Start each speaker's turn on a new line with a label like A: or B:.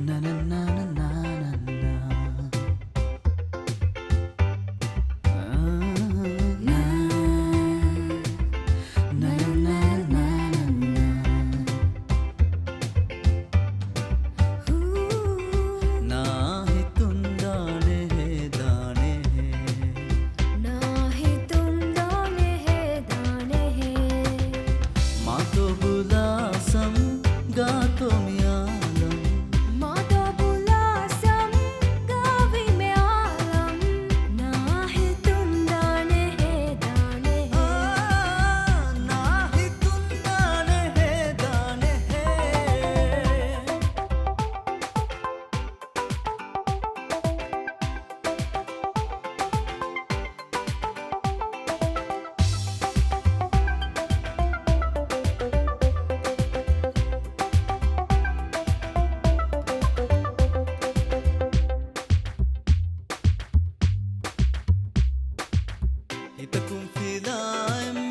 A: Na na na na na na na. Na na na na na. नाही तुम दाने है दाने है.
B: नाही तुम दाने है दाने है.
A: मातो बुलासम गातो मियालम.
B: मातो बुलासम गावी में आलम. नाही तुम दाने है दाने है.
A: नाही तुम दाने है दाने है. تكون في دائم